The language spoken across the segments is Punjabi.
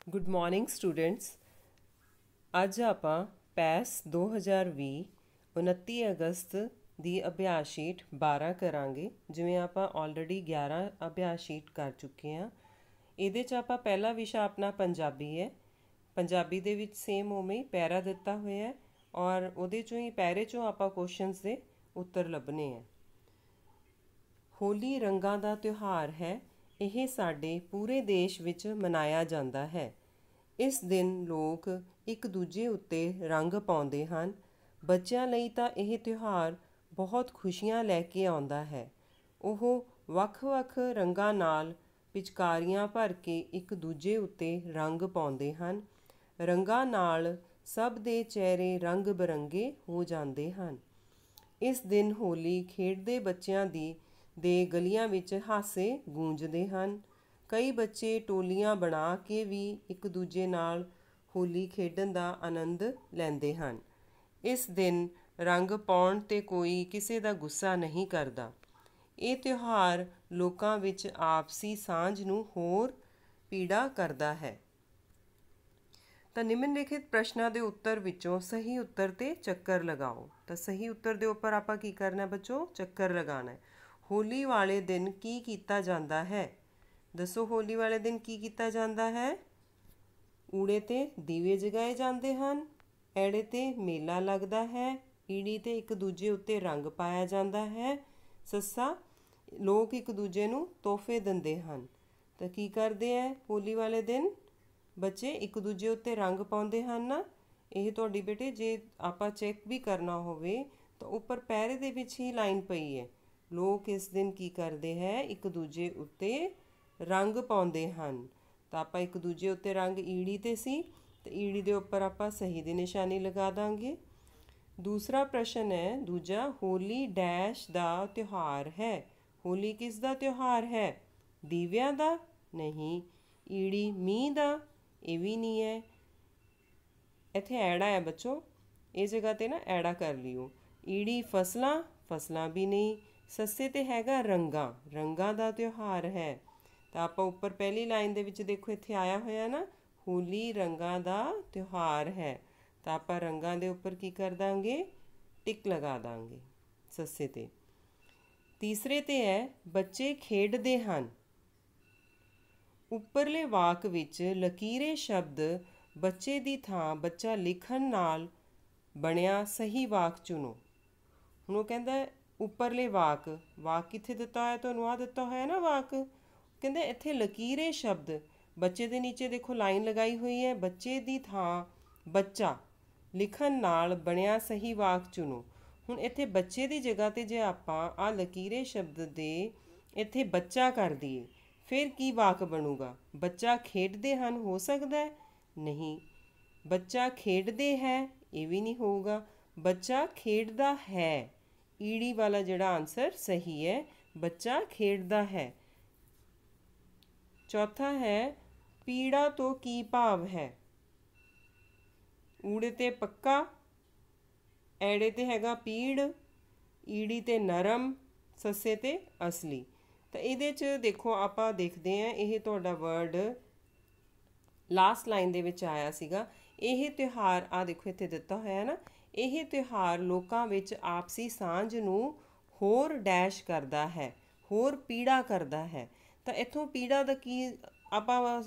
Good morning students. ਅੱਜ ਆਪਾਂ ਪੈਸ 2020 29 ਅਗਸਤ ਦੀ ਅਭਿਆਸ ਸ਼ੀਟ 12 ਕਰਾਂਗੇ। ਜਿਵੇਂ ਆਪਾਂ ਆਲਰੇਡੀ 11 ਅਭਿਆਸ ਸ਼ੀਟ ਕਰ ਚੁੱਕੇ ਹਾਂ। ਇਹਦੇ 'ਚ ਆਪਾਂ ਪਹਿਲਾ ਵਿਸ਼ਾ ਆਪਣਾ ਪੰਜਾਬੀ ਹੈ। ਪੰਜਾਬੀ ਦੇ ਵਿੱਚ ਸੇਮ ਉਵੇਂ ਹੀ ਪੈਰਾ ਦਿੱਤਾ ਹੋਇਆ ਹੈ ਔਰ ਉਹਦੇ 'ਚੋਂ ਹੀ ਪੈਰੇ 'ਚੋਂ ਆਪਾਂ ਕੁਐਸਚਨਸ ਦੇ ਉੱਤਰ ਲੱਭਣੇ ਹੈ। ਹੋਲੀ ਰੰਗਾਂ ਦਾ ਤਿਉਹਾਰ ਹੈ। ਇਹ ਸਾਡੇ ਪੂਰੇ ਦੇਸ਼ ਵਿੱਚ ਮਨਾਇਆ ਜਾਂਦਾ ਹੈ। ਇਸ ਦਿਨ ਲੋਕ ਇੱਕ ਦੂਜੇ ਉੱਤੇ ਰੰਗ ਪਾਉਂਦੇ ਹਨ। ਬੱਚਿਆਂ ਲਈ ਤਾਂ ਇਹ ਤਿਉਹਾਰ ਬਹੁਤ ਖੁਸ਼ੀਆਂ ਲੈ ਕੇ ਆਉਂਦਾ ਹੈ। ਉਹ ਵੱਖ-ਵੱਖ ਰੰਗਾਂ ਨਾਲ ਪਿਚਕਾਰੀਆਂ ਭਰ ਕੇ ਇੱਕ ਦੂਜੇ ਉੱਤੇ ਰੰਗ ਪਾਉਂਦੇ ਹਨ। ਰੰਗਾਂ ਨਾਲ ਸਭ ਦੇ ਚਿਹਰੇ ਰੰਗ ਬਿਰੰਗੇ ਹੋ ਜਾਂਦੇ ਹਨ। ਇਸ ਦਿਨ ਹੋਲੀ ਖੇਡਦੇ ਬੱਚਿਆਂ ਦੇ ਗਲੀਆਂ ਵਿੱਚ ਹਾਸੇ ਗੂੰਜਦੇ ਹਨ। ਕਈ ਬੱਚੇ ਟੋਲੀਆਂ ਬਣਾ ਕੇ ਵੀ ਇੱਕ ਦੂਜੇ ਨਾਲ ਹੋਲੀ ਖੇਡਣ ਦਾ ਆਨੰਦ ਲੈਂਦੇ ਹਨ। ਇਸ ਦਿਨ ਰੰਗ ਪਾਉਣ 'ਤੇ ਕੋਈ ਕਿਸੇ ਦਾ ਗੁੱਸਾ ਨਹੀਂ ਕਰਦਾ। ਇਹ ਤਿਉਹਾਰ ਲੋਕਾਂ ਵਿੱਚ ਆਪਸੀ ਸਾਂਝ ਨੂੰ ਹੋਰ ਪੀੜਾ ਕਰਦਾ ਹੈ। ਤਾਂ ਨਿਮਨਲਿਖਿਤ ਪ੍ਰਸ਼ਨਾਂ ਦੇ ਉੱਤਰ ਵਿੱਚੋਂ ਸਹੀ ਉੱਤਰ 'ਤੇ ਚੱਕਰ ਲਗਾਓ। ਤਾਂ ਸਹੀ ਉੱਤਰ ਦੇ ਉੱਪਰ ਆਪਾਂ ਕੀ ਕਰਨਾ ਬੱਚੋ? ਚੱਕਰ ਲਗਾਉਣਾ ਹੈ। ਹੋਲੀ ਵਾਲੇ ਦਿਨ ਕੀ ਕੀਤਾ ਜਾਂਦਾ ਹੈ? ਦੱਸੋ, ਹੋਲੀ ਵਾਲੇ ਦਿਨ ਕੀ ਕੀਤਾ ਜਾਂਦਾ ਹੈ? ਊੜੇ 'ਤੇ ਦੀਵੇ ਜਗਾਏ ਜਾਂਦੇ ਹਨ। ਐੜੇ 'ਤੇ ਮੇਲਾ ਲੱਗਦਾ ਹੈ। ਈੜੀ 'ਤੇ ਇੱਕ ਦੂਜੇ ਉੱਤੇ ਰੰਗ ਪਾਇਆ ਜਾਂਦਾ ਹੈ। ਸੱਸਾ, ਲੋਕ ਇੱਕ ਦੂਜੇ ਨੂੰ ਤੋਹਫੇ ਦਿੰਦੇ ਹਨ। ਤਾਂ ਕੀ ਕਰਦੇ ਹੈ ਹੋਲੀ ਵਾਲੇ ਦਿਨ? ਬੱਚੇ ਇੱਕ ਦੂਜੇ ਉੱਤੇ ਰੰਗ ਪਾਉਂਦੇ ਹਨ ਨਾ। ਇਹ ਤੁਹਾਡੀ ਬੇਟੇ ਜੇ ਆਪਾਂ ਚੈੱਕ ਵੀ ਕਰਨਾ ਹੋਵੇ ਤਾਂ ਉੱਪਰ ਪੈਰੇ ਦੇ ਵਿੱਚ ਹੀ ਲਾਈਨ ਪਈ ਹੈ। ਲੋਕ ਇਸ ਦਿਨ ਕੀ ਕਰਦੇ ਹੈ? ਇੱਕ ਦੂਜੇ ਉੱਤੇ ਰੰਗ ਪਾਉਂਦੇ ਹਨ। ਤਾਂ ਆਪਾਂ ਇੱਕ ਦੂਜੇ ਉੱਤੇ ਰੰਗ ਈੜੀ 'ਤੇ ਸੀ ਤੇ ਈੜੀ ਦੇ ਉੱਪਰ ਆਪਾਂ ਸਹੀ ਦੀ ਨਿਸ਼ਾਨੀ ਲਗਾ ਦਾਂਗੇ। ਦੂਸਰਾ ਪ੍ਰਸ਼ਨ ਹੈ ਦੂਜਾ, ਹੋਲੀ ਡੈਸ਼ ਦਾ ਤਿਉਹਾਰ ਹੈ। ਹੋਲੀ ਕਿਸ ਦਾ ਤਿਉਹਾਰ ਹੈ? ਦੀਵਿਆਂ ਦਾ? ਨਹੀਂ। ਈੜੀ ਮੀਂਹ ਦਾ? ਇਹ ਵੀ ਨਹੀਂ ਹੈ। ਇੱਥੇ ਐੜਾ ਹੈ ਬੱਚੋ, ਇਹ ਜਗ੍ਹਾ 'ਤੇ ਨਾ ਐੜਾ ਕਰ ਲਿਓ। ਈੜੀ ਫਸਲਾਂ? ਫਸਲਾਂ ਵੀ ਨਹੀਂ। ਸੱਸੇ 'ਤੇ ਹੈਗਾ ਰੰਗਾਂ? ਰੰਗਾਂ ਦਾ ਤਿਉਹਾਰ ਹੈ। ਤਾਂ ਆਪਾਂ ਉੱਪਰ ਪਹਿਲੀ ਲਾਈਨ ਦੇ ਵਿੱਚ ਦੇਖੋ ਇੱਥੇ ਆਇਆ ਹੋਇਆ ਨਾ, ਹੋਲੀ ਰੰਗਾਂ ਦਾ ਤਿਉਹਾਰ ਹੈ। ਤਾਂ ਆਪਾਂ ਰੰਗਾਂ ਦੇ ਉੱਪਰ ਕੀ ਕਰ ਦਾਂਗੇ? ਟਿਕ ਲਗਾ ਦਾਂਗੇ ਸੱਸੇ 'ਤੇ। ਤੀਸਰੇ 'ਤੇ ਹੈ ਬੱਚੇ ਖੇਡਦੇ ਹਨ। ਉੱਪਰਲੇ ਵਾਕ ਵਿੱਚ ਲਕੀਰੇ ਸ਼ਬਦ ਬੱਚੇ ਦੀ ਥਾਂ ਬੱਚਾ ਲਿਖਣ ਨਾਲ ਬਣਿਆ ਸਹੀ ਵਾਕ ਚੁਣੋ। ਹੁਣ ਉਹ ਕਹਿੰਦਾ ਉੱਪਰਲੇ ਵਾਕ ਕਿੱਥੇ ਦਿੱਤਾ ਹੋਇਆ? ਤੁਹਾਨੂੰ ਆਹ ਦਿੱਤਾ ਹੋਇਆ ਨਾ ਵਾਕ। ਕਹਿੰਦੇ ਇੱਥੇ ਲਕੀਰੇ ਸ਼ਬਦ, ਬੱਚੇ ਦੇ ਨੀਚੇ ਦੇਖੋ ਲਾਈਨ ਲਗਾਈ ਹੋਈ ਹੈ, ਬੱਚੇ ਦੀ ਥਾਂ ਬੱਚਾ ਲਿਖਣ ਨਾਲ ਬਣਿਆ ਸਹੀ ਵਾਕ ਚੁਣੋ। ਹੁਣ ਇੱਥੇ ਬੱਚੇ ਦੀ ਜਗ੍ਹਾ 'ਤੇ ਜੇ ਆਪਾਂ ਆਹ ਲਕੀਰੇ ਸ਼ਬਦ ਦੇ ਇੱਥੇ ਬੱਚਾ ਕਰ ਦਈਏ ਫਿਰ ਕੀ ਵਾਕ ਬਣੂਗਾ? ਬੱਚਾ ਖੇਡਦੇ ਹਨ ਹੋ ਸਕਦਾ? ਨਹੀਂ। ਬੱਚਾ ਖੇਡਦੇ ਹੈ ਇਹ ਵੀ ਨਹੀਂ ਹੋਊਗਾ। ਬੱਚਾ ਖੇਡਦਾ ਹੈ, ਈੜੀ ਵਾਲਾ ਜਿਹੜਾ ਆਨਸਰ ਸਹੀ ਹੈ। ਬੱਚਾ ਖੇਡਦਾ ਹੈ। ਚੌਥਾ ਹੈ ਪੀੜਾ ਤੋਂ ਕੀ ਭਾਵ ਹੈ? ਊੜੇ 'ਤੇ ਪੱਕਾ, ਐੜੇ 'ਤੇ ਹੈਗਾ ਪੀੜ, ਈੜੀ 'ਤੇ ਨਰਮ, ਸੱਸੇ 'ਤੇ ਅਸਲੀ। ਤਾਂ ਇਹਦੇ 'ਚ ਦੇਖੋ ਆਪਾਂ ਦੇਖਦੇ ਹਾਂ, ਇਹ ਤੁਹਾਡਾ ਵਰਡ ਲਾਸਟ ਲਾਈਨ ਦੇ ਵਿੱਚ ਆਇਆ ਸੀਗਾ। ਇਹ ਤਿਉਹਾਰ ਆ ਦੇਖੋ ਇੱਥੇ ਦਿੱਤਾ ਹੋਇਆ ਨਾ, ਇਹ ਤਿਉਹਾਰ ਲੋਕਾਂ ਵਿੱਚ ਆਪਸੀ ਸਾਂਝ ਨੂੰ ਹੋਰ ਡੈਸ਼ ਕਰਦਾ ਹੈ, ਹੋਰ ਪੀੜਾ ਕਰਦਾ ਹੈ। ਤਾਂ ਇੱਥੋਂ ਪੀੜਾ ਦਾ ਕੀ ਆਪਾਂ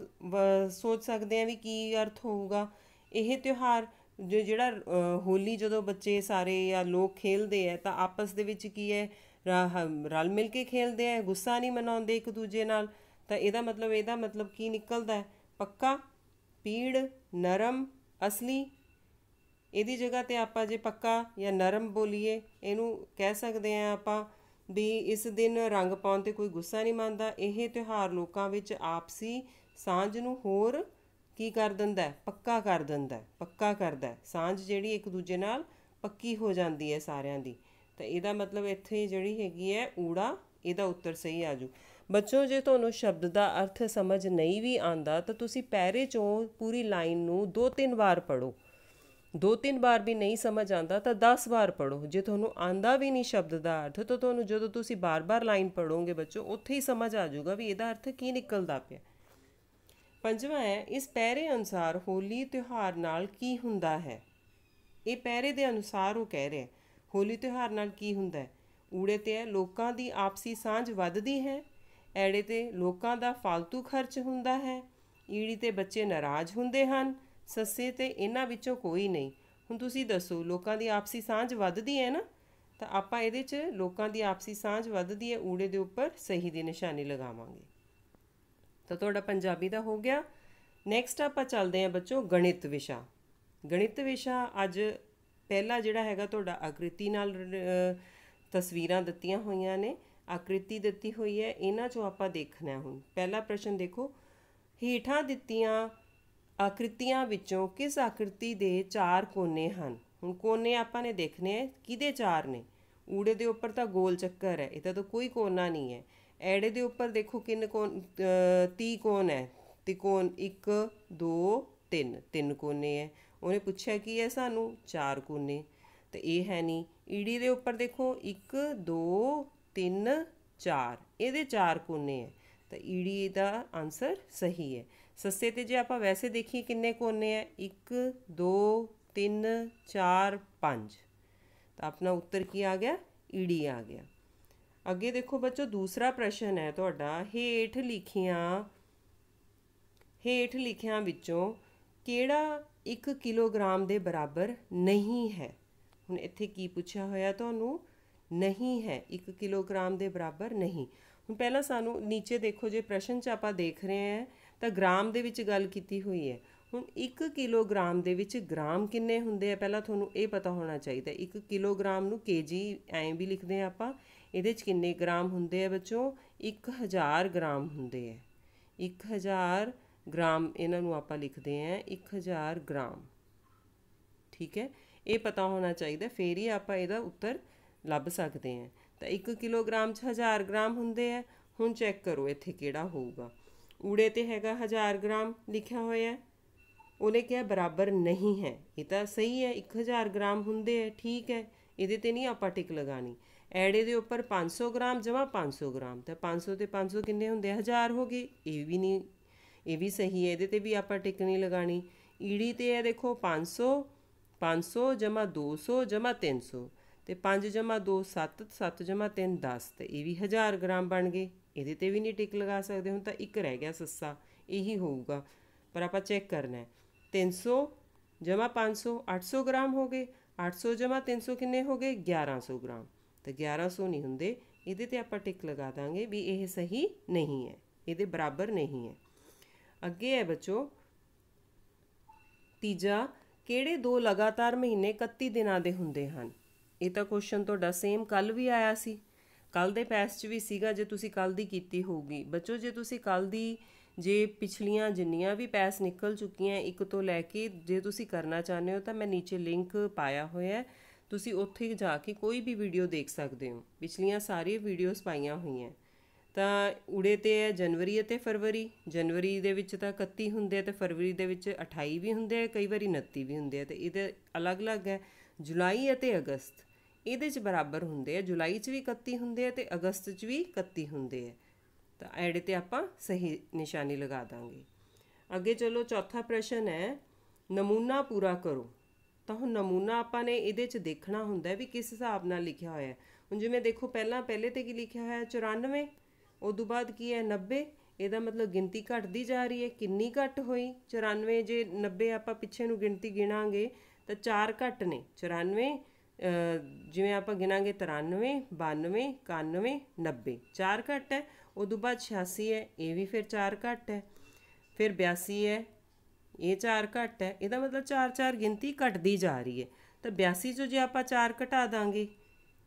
ਸੋਚ ਸਕਦੇ ਹਾਂ ਵੀ ਕੀ ਅਰਥ ਹੋਊਗਾ? ਇਹ ਤਿਉਹਾਰ ਜਿਹੜਾ ਹੋਲੀ ਜਦੋਂ ਬੱਚੇ ਸਾਰੇ ਜਾਂ ਲੋਕ ਖੇਲਦੇ ਹੈ ਤਾਂ ਆਪਸ ਦੇ ਵਿੱਚ ਕੀ ਹੈ? ਰਲ ਮਿਲ ਕੇ ਖੇਲਦੇ ਹੈ, ਗੁੱਸਾ ਨਹੀਂ ਮਨਾਉਂਦੇ ਇੱਕ ਦੂਜੇ ਨਾਲ। ਤਾਂ ਇਹਦਾ ਮਤਲਬ ਕੀ ਨਿਕਲਦਾ ਹੈ? ਪੱਕਾ, ਪੀੜ, ਨਰਮ, ਅਸਲੀ। ਇਹਦੀ ਜਗ੍ਹਾ 'ਤੇ ਆਪਾਂ ਜੇ ਪੱਕਾ ਜਾਂ ਨਰਮ ਬੋਲੀਏ, ਇਹਨੂੰ ਕਹਿ ਸਕਦੇ ਹਾਂ ਆਪਾਂ ਵੀ ਇਸ ਦਿਨ ਰੰਗ ਪਾਉਣ 'ਤੇ ਕੋਈ ਗੁੱਸਾ ਨਹੀਂ ਮੰਨਦਾ। ਇਹ ਤਿਉਹਾਰ ਲੋਕਾਂ ਵਿੱਚ ਆਪਸੀ ਸਾਂਝ ਨੂੰ ਹੋਰ ਕੀ ਕਰ ਦਿੰਦਾ? ਪੱਕਾ ਕਰ ਦਿੰਦਾ, ਪੱਕਾ ਕਰਦਾ। ਸਾਂਝ ਜਿਹੜੀ ਇੱਕ ਦੂਜੇ ਨਾਲ ਪੱਕੀ ਹੋ ਜਾਂਦੀ ਹੈ ਸਾਰਿਆਂ ਦੀ। ਤਾਂ ਇਹਦਾ ਮਤਲਬ ਇੱਥੇ ਜਿਹੜੀ ਹੈਗੀ ਹੈ ਊੜਾ, ਇਹਦਾ ਉੱਤਰ ਸਹੀ ਆ ਜੂ। ਬੱਚੋ ਜੇ ਤੁਹਾਨੂੰ ਸ਼ਬਦ ਦਾ ਅਰਥ ਸਮਝ ਨਹੀਂ ਵੀ ਆਉਂਦਾ ਤਾਂ ਤੁਸੀਂ ਪੈਰੇ 'ਚੋਂ ਪੂਰੀ ਲਾਈਨ ਨੂੰ 2-3 ਵਾਰ ਪੜ੍ਹੋ। 2-3 ਵਾਰ ਵੀ ਨਹੀਂ ਸਮਝ ਆਉਂਦਾ ਤਾਂ 10 ਵਾਰ ਪੜ੍ਹੋ। ਜੇ ਤੁਹਾਨੂੰ ਆਉਂਦਾ ਵੀ ਨਹੀਂ ਸ਼ਬਦ ਦਾ ਅਰਥ ਤਾਂ ਤੁਹਾਨੂੰ ਜਦੋਂ ਤੁਸੀਂ ਬਾਰ-ਬਾਰ ਲਾਈਨ ਪੜ੍ਹੋਗੇ ਬੱਚੋ ਉੱਥੇ ਹੀ ਸਮਝ ਆ ਜਾਊਗਾ ਵੀ ਇਹਦਾ ਅਰਥ ਕੀ ਨਿਕਲਦਾ ਪਿਆ। ਪੰਜਵਾਂ ਹੈ, ਇਸ ਪਹਿਰੇ ਅਨੁਸਾਰ ਹੋਲੀ ਤਿਉਹਾਰ ਨਾਲ ਕੀ ਹੁੰਦਾ ਹੈ। ਇਹ ਪਹਿਰੇ ਦੇ ਅਨੁਸਾਰ ਉਹ ਕਹਿ ਰਿਹਾ ਹੋਲੀ ਤਿਉਹਾਰ ਨਾਲ ਕੀ ਹੁੰਦਾ ਹੈ। ਊੜੇ ਤੇ ਹੈ ਲੋਕਾਂ ਦੀ ਆਪਸੀ ਸਾਂਝ ਵੱਧਦੀ ਹੈ। ਐੜੇ ਤੇ ਲੋਕਾਂ ਦਾ ਫालतू ਖਰਚ ਹੁੰਦਾ ਹੈ। ਈੜੀ ਤੇ ਬੱਚੇ ਨਾਰਾਜ਼ ਹੁੰਦੇ ਹਨ। ਸੱਸੇ ਤੇ ਇਹਨਾਂ ਵਿੱਚੋਂ ਕੋਈ ਨਹੀਂ। ਹੁਣ ਤੁਸੀਂ ਦੱਸੋ, ਲੋਕਾਂ ਦੀ ਆਪਸੀ ਸਾਂਝ ਵੱਧਦੀ ਹੈ ਨਾ, ਤਾਂ ਆਪਾਂ ਇਹਦੇ 'ਚ ਲੋਕਾਂ ਦੀ ਆਪਸੀ ਸਾਂਝ ਵੱਧਦੀ ਹੈ ਊੜੇ ਦੇ ਉੱਪਰ ਸਹੀ ਦੀ ਨਿਸ਼ਾਨੀ ਲਗਾਵਾਂਗੇ। ਤਾਂ ਤੁਹਾਡਾ ਪੰਜਾਬੀ ਦਾ ਹੋ ਗਿਆ। ਨੈਕਸਟ ਆਪਾਂ ਚੱਲਦੇ ਹਾਂ ਬੱਚੋ ਗਣਿਤ ਵਿਸ਼ਾ। ਗਣਿਤ ਵਿਸ਼ਾ ਅੱਜ ਪਹਿਲਾ ਜਿਹੜਾ ਹੈਗਾ ਤੁਹਾਡਾ ਆਕ੍ਰਿਤੀ ਨਾਲ ਤਸਵੀਰਾਂ ਦਿੱਤੀਆਂ ਹੋਈਆਂ ਨੇ, ਆਕ੍ਰਿਤੀ ਦਿੱਤੀ ਹੋਈ ਹੈ, ਇਹਨਾਂ 'ਚੋਂ ਆਪਾਂ ਦੇਖਣਾ। ਹੁਣ ਪਹਿਲਾ ਪ੍ਰਸ਼ਨ ਦੇਖੋ, ਹੇਠਾਂ ਦਿੱਤੀਆਂ ਆਕ੍ਰਿਤੀਆਂ ਵਿੱਚੋਂ ਕਿਸ ਆਕ੍ਰਿਤੀ ਦੇ 4 ਕੋਨੇ ਹਨ। ਹੁਣ ਕੋਨੇ ਆਪਾਂ ਨੇ ਦੇਖਣੇ ਹੈ ਕਿਹਦੇ 4 ਨੇ। ਊੜੇ ਦੇ ਉੱਪਰ ਤਾਂ ਗੋਲ ਚੱਕਰ ਹੈ, ਇਹਦਾ ਤਾਂ ਕੋਈ ਕੋਨਾ ਨਹੀਂ ਹੈ। ਐੜੇ ਦੇ ਉੱਪਰ ਦੇਖੋ ਕਿੰਨੇ ਕੋਨ 30 ਕੋਨ ਹੈ। ਤਿਕੋਣ 1 2 3 3 ਕੋਨੇ ਹੈ। ਉਹਨੇ ਪੁੱਛਿਆ ਕੀ ਹੈ ਸਾਨੂੰ 4 ਕੋਨੇ, ਤਾਂ ਇਹ ਹੈ ਨਹੀਂ। ਈੜੀ ਦੇ ਉੱਪਰ ਦੇਖੋ 1 2 3 4, ਇਹਦੇ 4 ਕੋਨੇ ਹੈ, ਤਾਂ ਈੜੀ ਦਾ ਆਨਸਰ ਸਹੀ ਹੈ। ਸੱਸੇ ਤੇ ਜੇ ਆਪਾਂ ਵੈਸੇ ਦੇਖੀਏ ਕਿੰਨੇ ਕੋਨੇ ਹੈ 1 2 3 4 5, ਤਾਂ ਆਪਣਾ ਉੱਤਰ ਕੀ ਆ ਗਿਆ, ਈੜੀ ਆ ਗਿਆ। ਅੱਗੇ ਦੇਖੋ ਬੱਚੋ ਦੂਸਰਾ ਪ੍ਰਸ਼ਨ ਹੈ ਤੁਹਾਡਾ, ਹੇਠ ਲਿਖਿਆਂ ਵਿੱਚੋਂ ਕਿਹੜਾ 1 ਕਿਲੋਗ੍ਰਾਮ ਦੇ ਬਰਾਬਰ ਨਹੀਂ ਹੈ। ਹੁਣ ਇੱਥੇ ਕੀ ਪੁੱਛਿਆ ਹੋਇਆ ਤੁਹਾਨੂੰ, ਨਹੀਂ ਹੈ, 1 ਕਿਲੋਗ੍ਰਾਮ ਦੇ ਬਰਾਬਰ ਨਹੀਂ। ਹੁਣ ਪਹਿਲਾਂ ਸਾਨੂੰ ਨੀਚੇ ਦੇਖੋ, ਜੇ ਪ੍ਰਸ਼ਨ 'ਚ ਆਪਾਂ ਦੇਖ ਰਹੇ ਹਾਂ ਤਾਂ ਗ੍ਰਾਮ ਦੇ ਵਿੱਚ ਗੱਲ ਕੀਤੀ ਹੋਈ ਹੈ। ਹੁਣ 1 ਕਿਲੋਗ੍ਰਾਮ ਦੇ ਵਿੱਚ ਗ੍ਰਾਮ ਕਿੰਨੇ ਹੁੰਦੇ ਆ, ਪਹਿਲਾਂ ਤੁਹਾਨੂੰ ਇਹ ਪਤਾ ਹੋਣਾ ਚਾਹੀਦਾ। 1 ਕਿਲੋਗ੍ਰਾਮ ਨੂੰ kg ਐਂ ਵੀ ਲਿਖਦੇ ਆ ਆਪਾਂ। ਇਹਦੇ 'ਚ ਕਿੰਨੇ ਗ੍ਰਾਮ ਹੁੰਦੇ ਆ ਬੱਚੋ, 1000 ਗ੍ਰਾਮ ਹੁੰਦੇ ਆ। 1000 ਗ੍ਰਾਮ ਇਹਨਾਂ ਨੂੰ ਆਪਾਂ ਲਿਖਦੇ ਆ 1000 ਗ੍ਰਾਮ। ਠੀਕ ਹੈ, ਇਹ ਪਤਾ ਹੋਣਾ ਚਾਹੀਦਾ, ਫੇਰ ਹੀ ਆਪਾਂ ਇਹਦਾ ਉੱਤਰ ਲੱਭ ਸਕਦੇ ਹਾਂ। ਤਾਂ 1 ਕਿਲੋਗ੍ਰਾਮ 'ਚ 1000 ਗ੍ਰਾਮ ਹੁੰਦੇ ਆ। ਹੁਣ ਚੈੱਕ ਕਰੋ ਇੱਥੇ ਕਿਹੜਾ ਹੋਊਗਾ। ਊੜੇ ਤੇ ਹੈਗਾ 1000 ਗ੍ਰਾਮ ਲਿਖਿਆ ਹੋਇਆ, ਉਹਨੇ ਕਿਹਾ ਬਰਾਬਰ ਨਹੀਂ ਹੈ। ਇਹ ਤਾਂ ਸਹੀ ਹੈ, 1000 ਗ੍ਰਾਮ ਹੁੰਦੇ ਹੈ, ਠੀਕ ਹੈ, ਇਹਦੇ ਤੇ ਨਹੀਂ ਆਪਾਂ ਟਿਕ ਲਗਾਣੀ। ਐੜੇ ਦੇ ਉੱਪਰ 500 ਗ੍ਰਾਮ ਜਮਾ 500 ਗ੍ਰਾਮ, ਤਾਂ 500 ਤੇ 500 ਕਿੰਨੇ ਹੁੰਦੇ, 1000 ਹੋ ਗਏ। ਇਹ ਵੀ ਨਹੀਂ, ਇਹ ਵੀ ਸਹੀ ਹੈ, ਇਹਦੇ ਤੇ ਵੀ ਆਪਾਂ ਟਿਕ ਨਹੀਂ ਲਗਾਣੀ। ਈੜੀ ਤੇ ਹੈ ਦੇਖੋ 500 500 ਜਮਾ 200 ਜਮਾ 300, ਤੇ 5 ਜਮਾ 2 7, 7 ਜਮਾ 3 10, ਤੇ ਇਹ ਵੀ 1000 ਗ੍ਰਾਮ ਬਣ ਗਏ। ਇਹਦੇ ਤੇ ਵੀ ਨਹੀਂ ਟਿਕ ਲਗਾ ਸਕਦੇ। ਹੁਣ ਤਾਂ ਇੱਕ ਰਹਿ ਗਿਆ ਸੱਸਾ, ਇਹੀ ਹੋਊਗਾ, ਪਰ ਆਪਾਂ ਚੈੱਕ ਕਰਨਾ ਹੈ। 300 ਜਮਾ 500 800 ਗ੍ਰਾਮ ਹੋ ਗਏ। 800 ਜਮਾ 300 ਕਿੰਨੇ ਹੋ ਗਏ, 1100 ਗ੍ਰਾਮ, ਤਾਂ 1100 ਨਹੀਂ ਹੁੰਦੇ। ਇਹਦੇ ਤੇ ਆਪਾਂ ਟਿਕ ਲਗਾ ਦਾਂਗੇ ਵੀ ਇਹ ਸਹੀ ਨਹੀਂ ਹੈ, ਇਹਦੇ ਬਰਾਬਰ ਨਹੀਂ ਹੈ। ਅੱਗੇ ਹੈ ਬੱਚੋ ਤੀਜਾ, ਕਿਹੜੇ 2 ਲਗਾਤਾਰ ਮਹੀਨੇ 31 ਦਿਨਾਂ ਦੇ ਹੁੰਦੇ ਹਨ। ਇਹ ਤਾਂ ਕੁਐਸਚਨ ਤੁਹਾਡਾ ਸੇਮ ਕੱਲ ਵੀ ਆਇਆ ਸੀ, ਕੱਲ ਦੇ ਪੈਸ 'ਚ ਵੀ ਸੀਗਾ, ਜੇ ਤੁਸੀਂ ਕੱਲ ਦੀ ਕੀਤੀ ਹੋਊਗੀ। ਬੱਚੋ ਜੇ ਤੁਸੀਂ ਕੱਲ ਦੀ, ਜੇ ਪਿਛਲੀਆਂ ਜਿੰਨੀਆਂ ਵੀ ਪੈਸ ਨਿਕਲ ਚੁੱਕੀਆਂ 1 ਤੋਂ ਲੈ ਕੇ, ਜੇ ਤੁਸੀਂ ਕਰਨਾ ਚਾਹੁੰਦੇ ਹੋ ਤਾਂ ਮੈਂ ਨੀਚੇ ਲਿੰਕ ਪਾਇਆ ਹੋਇਆ, ਤੁਸੀਂ ਉੱਥੇ ਜਾ ਕੇ ਕੋਈ ਵੀ ਵੀਡੀਓ ਦੇਖ ਸਕਦੇ ਹੋ। ਪਿਛਲੀਆਂ ਸਾਰੀਆਂ ਵੀਡੀਓਜ਼ ਪਾਈਆਂ ਹੋਈਆਂ। ਤਾਂ ਊੜੇ ਤੇ ਹੈ ਜਨਵਰੀ ਅਤੇ ਫਰਵਰੀ। ਜਨਵਰੀ ਦੇ ਵਿੱਚ ਤਾਂ 31 ਹੁੰਦੇ ਆ, ਅਤੇ ਫਰਵਰੀ ਦੇ ਵਿੱਚ 28 ਵੀ ਹੁੰਦੇ ਆ, ਕਈ ਵਾਰੀ 29 ਵੀ ਹੁੰਦੇ ਆ, ਅਤੇ ਇਹਦੇ ਅਲੱਗ-ਅਲੱਗ ਹੈ। ਜੁਲਾਈ ਅਤੇ ਅਗਸਤ ਇਹਦੇ 'ਚ ਬਰਾਬਰ ਹੁੰਦੇ ਆ, ਜੁਲਾਈ 'ਚ ਵੀ 31 ਹੁੰਦੇ ਆ ਅਤੇ ਅਗਸਤ 'ਚ ਵੀ 31 ਹੁੰਦੇ ਆ। ਤਾਂ ਐੜੇ ਤੇ ਆਪਾਂ ਸਹੀ ਨਿਸ਼ਾਨੀ ਲਗਾ ਦਾਂਗੇ। ਅੱਗੇ ਚਲੋ ਚੌਥਾ ਪ੍ਰਸ਼ਨ ਹੈ, ਨਮੂਨਾ ਪੂਰਾ ਕਰੋ। ਤਾਂ ਹੁਣ ਨਮੂਨਾ ਆਪਾਂ ਨੇ ਇਹਦੇ 'ਚ ਦੇਖਣਾ ਹੁੰਦਾ ਵੀ ਕਿਸ ਹਿਸਾਬ ਨਾਲ ਲਿਖਿਆ ਹੋਇਆ। ਹੁਣ ਜਿਵੇਂ ਦੇਖੋ ਪਹਿਲੇ ਤੇ ਕੀ ਲਿਖਿਆ ਹੋਇਆ 94, ਉਦੋਂ ਬਾਅਦ ਕੀ ਹੈ 90। ਇਹਦਾ ਮਤਲਬ ਗਿਣਤੀ ਘਟਦੀ ਜਾ ਰਹੀ ਹੈ। ਕਿੰਨੀ ਘੱਟ ਹੋਈ 94, ਜੇ 90 ਆਪਾਂ ਪਿੱਛੇ ਨੂੰ ਗਿਣਤੀ ਗਿਣਾਂਗੇ ਤਾਂ 4 ਘੱਟ ਨੇ। 94 ਜਿਵੇਂ ਆਪਾਂ ਗਿਣਾਂਗੇ 93 92 91 90, 4 ਘੱਟ ਹੈ। ਉਦੋਂ ਬਾਅਦ 86 ਹੈ, ਇਹ ਵੀ ਫਿਰ 4 ਘੱਟ ਹੈ। ਫਿਰ 82 ਹੈ, ਇਹ 4 ਘੱਟ ਹੈ। ਇਹਦਾ ਮਤਲਬ 4 ਗਿਣਤੀ ਘਟਦੀ ਜਾ ਰਹੀ ਹੈ। ਤਾਂ 82 ਤੋਂ ਜੇ ਆਪਾਂ 4 ਘਟਾ ਦਾਂਗੇ,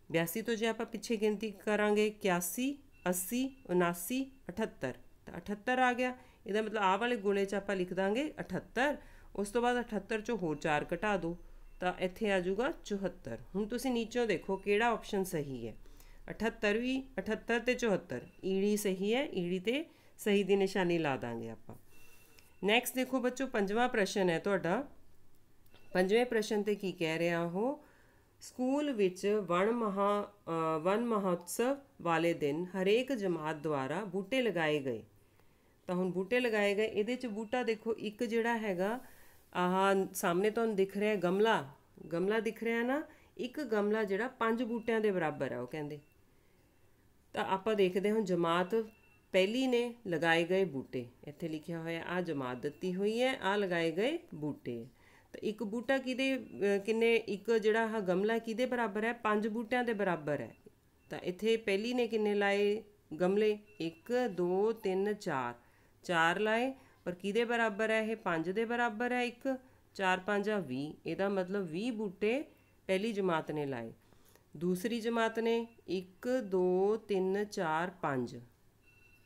82 ਤੋਂ ਜੇ ਆਪਾਂ ਪਿੱਛੇ ਗਿਣਤੀ ਕਰਾਂਗੇ 81 80 79 78, ਤਾਂ 78 ਆ ਗਿਆ। ਇਹਦਾ ਮਤਲਬ ਆਹ ਵਾਲੇ ਗੋਲੇ 'ਚ ਆਪਾਂ ਲਿਖ ਦਾਂਗੇ 78। ਉਸ ਤੋਂ ਬਾਅਦ 78 'ਚੋਂ ਹੋਰ 4 ਘਟਾ ਦਿਓ, ਤਾਂ ਇੱਥੇ ਆ ਜਾਊਗਾ 74। ਹੁਣ ਤੁਸੀਂ ਨੀਚੋਂ ਦੇਖੋ ਕਿਹੜਾ ਆਪਸ਼ਨ ਸਹੀ ਹੈ। 78 ਵੀ, 78 ਤੇ 74, ਈੜੀ ਸਹੀ ਹੈ, ਈੜੀ ਤੇ ਸਹੀ ਦੀ ਨਿਸ਼ਾਨੀ ਲਾ ਦਾਂਗੇ ਆਪਾਂ। ਨੈਕਸਟ ਦੇਖੋ ਬੱਚੋ ਪੰਜਵਾਂ ਪ੍ਰਸ਼ਨ ਹੈ ਤੁਹਾਡਾ। ਪੰਜਵੇਂ ਪ੍ਰਸ਼ਨ ਤੇ ਕੀ ਕਹਿ ਰਿਹਾ ਉਹ, ਸਕੂਲ ਵਿੱਚ ਵਣ ਮਹੋਤਸਵ ਵਾਲੇ ਦਿਨ ਹਰੇਕ ਜਮਾਤ ਦੁਆਰਾ ਬੂਟੇ ਲਗਾਏ ਗਏ, ਤਾਂ ਹੁਣ ਬੂਟੇ ਲਗਾਏ ਗਏ। ਇਹਦੇ 'ਚ ਬੂਟਾ ਦੇਖੋ ਇੱਕ ਜਿਹੜਾ ਹੈਗਾ ਆਹ ਸਾਹਮਣੇ ਤੁਹਾਨੂੰ ਦਿਖ ਰਿਹਾ ਗਮਲਾ ਦਿਖ ਰਿਹਾ ਨਾ, ਇੱਕ ਗਮਲਾ ਜਿਹੜਾ 5 ਬੂਟਿਆਂ ਦੇ ਬਰਾਬਰ ਹੈ ਉਹ ਕਹਿੰਦੇ। ਤਾਂ ਆਪਾਂ ਦੇਖਦੇ ਹਾਂ ਜਮਾਤ ਪਹਿਲੀ ਨੇ ਲਗਾਏ ਗਏ ਬੂਟੇ, ਇੱਥੇ ਲਿਖਿਆ ਹੋਇਆ ਆ ਜਮਾਤ ਦਿੱਤੀ ਹੋਈ ਹੈ, ਆ ਲਗਾਏ ਗਏ ਬੂਟੇ। ਤਾਂ ਇੱਕ ਬੂਟਾ ਕਿੰਨੇ ਇੱਕ ਜਿਹੜਾ ਆਹ ਗਮਲਾ ਕਿਹਦੇ ਬਰਾਬਰ ਹੈ? 5 ਬੂਟਿਆਂ ਦੇ ਬਰਾਬਰ ਹੈ। ਤਾਂ ਇੱਥੇ ਪਹਿਲੀ ਨੇ ਕਿੰਨੇ ਲਾਏ ਗਮਲੇ? 1 2 3 4 4 ਲਾਏ, ਪਰ ਕਿਹਦੇ ਬਰਾਬਰ ਹੈ ਇਹ? 5 ਦੇ ਬਰਾਬਰ ਹੈ। 1 4 5 20, ਇਹਦਾ ਮਤਲਬ 20 ਬੂਟੇ ਪਹਿਲੀ ਜਮਾਤ ਨੇ ਲਾਏ। ਦੂਸਰੀ ਜਮਾਤ ਨੇ 1 2 3 4 5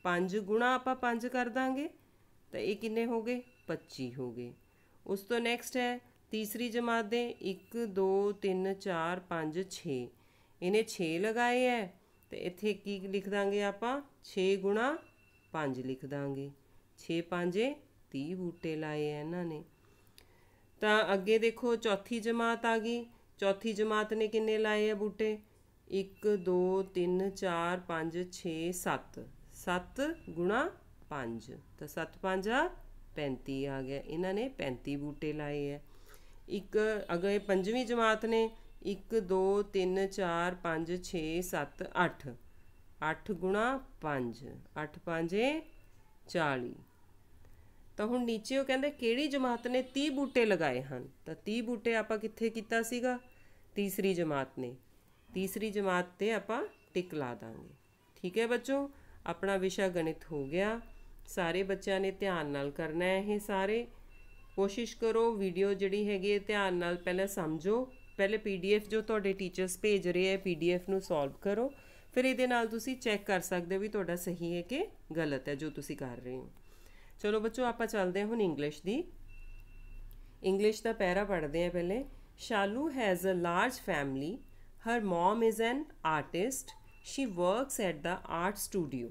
5 ਗੁਣਾ ਆਪਾਂ 5 ਕਰ ਦਾਂਗੇ ਤਾਂ ਇਹ ਕਿੰਨੇ ਹੋ ਗਏ? 25 ਹੋ ਗਏ। ਉਸ ਤੋਂ ਨੈਕਸਟ ਹੈ ਤੀਸਰੀ ਜਮਾਤ ਦੇ 1 2 3 4 5 6, ਇਹਨੇ 6 ਲਗਾਏ ਹੈ ਤੇ ਇੱਥੇ ਕੀ ਲਿਖ ਦਾਂਗੇ ਆਪਾਂ? 6 ਗੁਣਾ 5 ਲਿਖ ਦਾਂਗੇ। 6 5 30 ਬੂਟੇ ਲਾਏ ਹੈ ਇਹਨਾਂ ਨੇ। ਤਾਂ ਅੱਗੇ ਦੇਖੋ ਚੌਥੀ ਜਮਾਤ ਆ ਗਈ। ਚੌਥੀ ਜਮਾਤ ਨੇ ਕਿੰਨੇ ਲਾਏ ਆ ਬੂਟੇ? 1 2 3 4 5 6 7 7 ਗੁਣਾ 5 ਤਾਂ 7 5 35 ਆ ਗਿਆ। ਇਹਨਾਂ ਨੇ 35 ਬੂਟੇ ਲਾਏ ਹੈ। ਇੱਕ ਅਗੇ ਪੰਜਵੀਂ ਜਮਾਤ ਨੇ 1 2 3 4 5 6 7 8 8 ਗੁਣਾ 5 8 5 40। ਤਾਂ ਹੁਣ ਨੀਚੇ ਉਹ ਕਹਿੰਦੇ ਕਿਹੜੀ ਜਮਾਤ ਨੇ 30 ਬੂਟੇ ਲਗਾਏ ਹਨ? ਤਾਂ 30 ਬੂਟੇ ਆਪਾਂ ਕਿੱਥੇ ਕੀਤਾ ਸੀਗਾ? ਤੀਸਰੀ ਜਮਾਤ ਨੇ। ਤੀਸਰੀ ਜਮਾਤ 'ਤੇ ਆਪਾਂ ਟਿਕ ਲਾ ਦਾਂਗੇ। ਠੀਕ ਹੈ ਬੱਚੋ, ਆਪਣਾ ਵਿਸ਼ਾ ਗਣਿਤ ਹੋ ਗਿਆ। ਸਾਰੇ ਬੱਚਿਆਂ ਨੇ ਧਿਆਨ ਨਾਲ ਕਰਨਾ ਹੈ ਇਹ ਸਾਰੇ। ਕੋਸ਼ਿਸ਼ ਕਰੋ ਵੀਡੀਓ ਜਿਹੜੀ ਹੈਗੀ ਹੈ ਧਿਆਨ ਨਾਲ ਪਹਿਲਾਂ ਸਮਝੋ, ਪਹਿਲੇ PDF ਜੋ ਤੁਹਾਡੇ ਟੀਚਰਸ ਭੇਜ ਰਹੇ ਹੈ PDF ਨੂੰ ਸੋਲਵ ਕਰੋ, ਫਿਰ ਇਹਦੇ ਨਾਲ ਤੁਸੀਂ ਚੈੱਕ ਕਰ ਸਕਦੇ ਹੋ ਵੀ ਤੁਹਾਡਾ ਸਹੀ ਹੈ ਕਿ ਗਲਤ ਹੈ ਜੋ ਤੁਸੀਂ ਕਰ ਰਹੇ ਹੋ। ਚਲੋ ਬੱਚੋ ਆਪਾਂ ਚੱਲਦੇ ਹਾਂ ਹੁਣ ਇੰਗਲਿਸ਼ ਦੀ। ਇੰਗਲਿਸ਼ ਦਾ ਪੈਰਾ ਪੜ੍ਹਦੇ ਹਾਂ ਪਹਿਲੇ। Shalu has a large family. Her mom is an artist. She works at the art studio.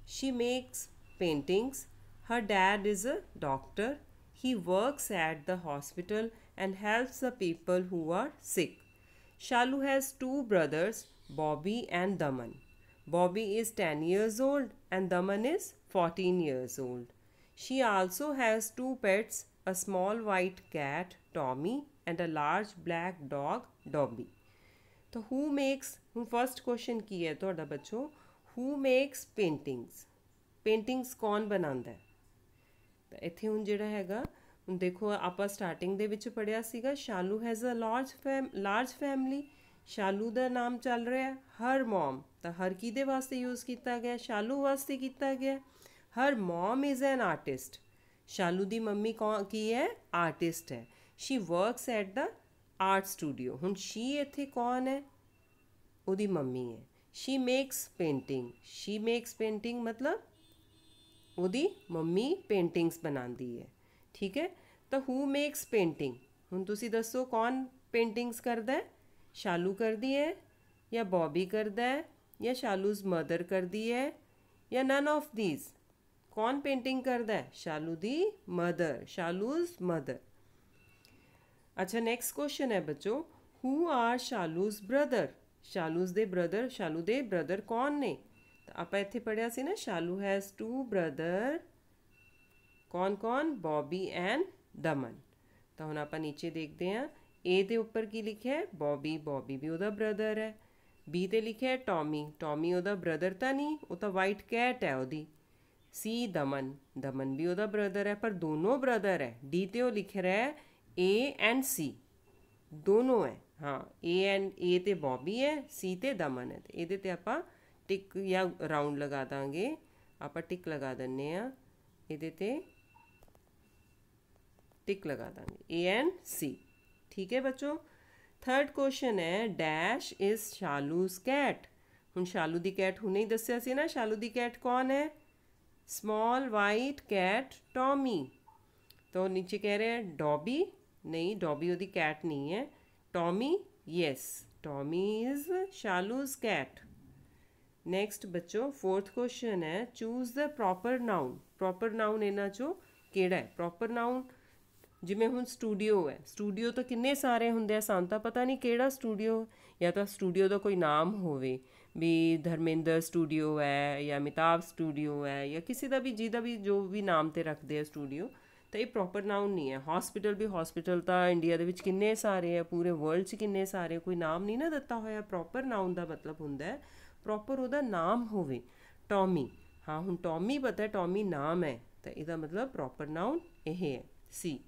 She makes paintings. Her dad is a doctor. He works at the hospital and helps the people who are sick. Shalu has 2 brothers, Bobby and Daman. Bobby is 10 years old and Daman is 14 years old. She also has 2 pets, a small white cat, Tommy, and a large black dog, Dobby. तो who makes, ਹੁਣ ਫਸਟ ਕੁਐਸਚਨ ਕੀ ਹੈ ਤੁਹਾਡਾ ਬੱਚੋ? who makes paintings? ਪੇਂਟਿੰਗਸ ਕੌਣ ਬਣਾਉਂਦਾ? ਤਾਂ ਇੱਥੇ ਹੁਣ ਜਿਹੜਾ ਹੈਗਾ ਹੁਣ ਦੇਖੋ ਆਪਾਂ ਸਟਾਰਟਿੰਗ ਦੇ ਵਿੱਚ ਪੜ੍ਹਿਆ ਸੀਗਾ Shalu has a large family. Shalu ਦਾ ਨਾਮ ਚੱਲ ਰਿਹਾ ਹਰ ਮॉम, ਤਾਂ ਹਰ ਕਿਹਦੇ ਵਾਸਤੇ ਯੂਜ਼ ਕੀਤਾ ਗਿਆ? ਸ਼ਾਲੂ ਵਾਸਤੇ ਕੀਤਾ ਗਿਆ। Her mom is an artist. Shalu ਦੀ ਮੰਮੀ ਕੀ ਹੈ? ਆਰਟਿਸਟ ਹੈ। She works at the art studio. ਹੁਣ ਸ਼ੀ ਇੱਥੇ ਕੌਣ ਹੈ? ਉਹਦੀ ਮੰਮੀ ਹੈ। ਸ਼ੀ ਮੇਕਸ ਪੇਂਟਿੰਗ ਮਤਲਬ ਉਹਦੀ ਮੰਮੀ ਪੇਂਟਿੰਗਸ ਬਣਾਉਂਦੀ ਹੈ। ਠੀਕ ਹੈ, ਤਾਂ ਹੂ ਮੇਕਸ ਪੇਂਟਿੰਗ? ਹੁਣ ਤੁਸੀਂ ਦੱਸੋ ਕੌਣ ਪੇਂਟਿੰਗਸ ਕਰਦਾ ਹੈ? ਸ਼ਾਲੂ ਕਰਦੀ ਹੈ ਜਾਂ ਬॉबी ਕਰਦਾ ਹੈ ਜਾਂ ਸ਼ਾਲੂਜ਼ ਮਦਰ ਕਰਦੀ ਹੈ ਜਾਂ ਨਨ ਆਫ ਥੀਸ? ਕੌਣ ਪੇਂਟਿੰਗ ਕਰਦਾ ਹੈ? ਸ਼ਾਲੂ ਦੀ ਮਦਰ, ਸ਼ਾਲੂਜ਼ ਮਦਰ। ਅੱਛਾ ਨੈਕਸਟ ਕੁਐਸਚਨ ਹੈ ਬੱਚੋ, ਹੂ ਆਰ ਸ਼ਾਲੂਜ਼ ਬ੍ਰਦਰ? ਸ਼ਾਲੂਜ਼ ਦੇ ਬ੍ਰਦਰ, ਸ਼ਾਲੂ ਦੇ ਬ੍ਰਦਰ ਕੌਣ ਨੇ? ਤਾਂ ਆਪਾਂ ਇੱਥੇ ਪੜ੍ਹਿਆ ਸੀ ਨਾ ਸ਼ਾਲੂ ਹੈਜ਼ 2 ਬ੍ਰਦਰ। ਕੌਣ? ਬॉबी ਐਂਡ ਦਮਨ। ਤਾਂ ਹੁਣ ਆਪਾਂ ਨੀਚੇ ਦੇਖਦੇ ਹਾਂ A ਦੇ ਉੱਪਰ ਕੀ ਲਿਖਿਆ ਹੈ? ਬॉबी ਵੀ ਉਹਦਾ ਬ੍ਰਦਰ ਹੈ। B ਤੇ ਲਿਖਿਆ ਹੈ ਟੌਮੀ ਉਹਦਾ ਬ੍ਰਦਰ ਤਾਂ ਨਹੀਂ, ਉਹ ਤਾਂ ਵਾਈਟ ਕੈਟ ਹੈ ਉਹਦੀ। C ਦਮਨ ਵੀ ਉਹਦਾ ਬ੍ਰਦਰ ਹੈ, ਪਰ ਦੋਨੋਂ ਬ੍ਰਦਰ ਹੈ। D ਤੇ ਉਹ ਲਿਖ ਰਿਹਾ ਹੈ A ਐਂਡ C ਦੋਨੋਂ ਹੈ। ਹਾਂ A ਤੇ ਬॉबी ਹੈ, C ਤੇ ਦਮਨ ਹੈ। ਤੇ ਇਹਦੇ ਤੇ ਆਪਾਂ ਟਿਕ ਜਾਂ ਰਾਊਂਡ ਲਗਾ ਦਾਂਗੇ। ਆਪਾਂ ਟਿਕ ਲਗਾ ਦਿੰਦੇ ਹਾਂ, ਇਹਦੇ ਤੇ ਟਿਕ ਲਗਾ ਦਾਂਗੇ A ਐਂਡ C। ਠੀਕ ਹੈ ਬੱਚੋ। ਥਰਡ ਕੁਐਸਚਨ ਹੈ ਡੈਸ਼ ਇਜ਼ ਸ਼ਾਲੂਜ਼ ਕੈਟ। ਹੁਣ ਸ਼ਾਲੂ ਦੀ ਕੈਟ ਹੁਣੇ ਹੀ ਦੱਸਿਆ ਸੀ ਨਾ, ਸ਼ਾਲੂ ਦੀ ਕੈਟ ਕੌਣ ਹੈ? Small white cat Tommy. ਤਾਂ ਨੀਚੇ ਕਹਿ ਰਿਹਾ ਹੈ ਡॉबी, ਨਹੀਂ ਡॉबी ਉਹਦੀ ਕੈਟ ਨਹੀਂ ਹੈ। Tommy, yes Tommy is Shalu's cat. Next ਬੱਚੋ ਫੋਰਥ ਕੁਐਸਚਨ ਹੈ choose the proper noun. Proper noun ਇਹਨਾਂ 'ਚੋਂ ਕਿਹੜਾ ਹੈ? ਪ੍ਰੋਪਰ ਨਾਊਨ ਜਿਵੇਂ ਹੁਣ ਸਟੂਡੀਓ ਹੈ, ਸਟੂਡੀਓ ਤਾਂ ਕਿੰਨੇ ਸਾਰੇ ਹੁੰਦੇ ਆ, ਸਾਨੂੰ ਤਾਂ ਪਤਾ ਨਹੀਂ ਕਿਹੜਾ ਸਟੂਡੀਓ, ਜਾਂ ਤਾਂ ਸਟੂਡੀਓ ਦਾ ਕੋਈ ਨਾਮ ਹੋਵੇ। भी धर्मेंद्र स्टूडियो है या अमिताभ स्टूडियो है या किसी का भी जिदा भी जो भी नाम ते रखते हैं स्टूडियो, तो ये प्रॉपर नाउन नहीं है। हॉस्पिटल भी हॉस्पिटल तो इंडिया ਦੇ ਵਿੱਚ ਕਿੰਨੇ ਸਾਰੇ ਆ, ਪੂਰੇ ਵਰਲਡ 'ਚ ਕਿੰਨੇ ਸਾਰੇ, ਕੋਈ ਨਾਮ ਨਹੀਂ ਨਾ ਦਿੱਤਾ ਹੋਇਆ। ਪ੍ਰੋਪਰ ਨਾउन ਦਾ ਮਤਲਬ ਹੁੰਦਾ ਹੈ ਪ੍ਰੋਪਰ ਉਹਦਾ ਨਾਮ ਹੋਵੇ। ਟੌਮੀ, ਹਾਂ ਹੁਣ ਟੌਮੀ ਪਤਾ ਟੌਮੀ ਨਾਮ ਹੈ, ਤਾਂ ਇਹਦਾ ਮਤਲਬ ਪ੍ਰੋਪਰ ਨਾउन ਇਹ ਹੈ ਸੀ।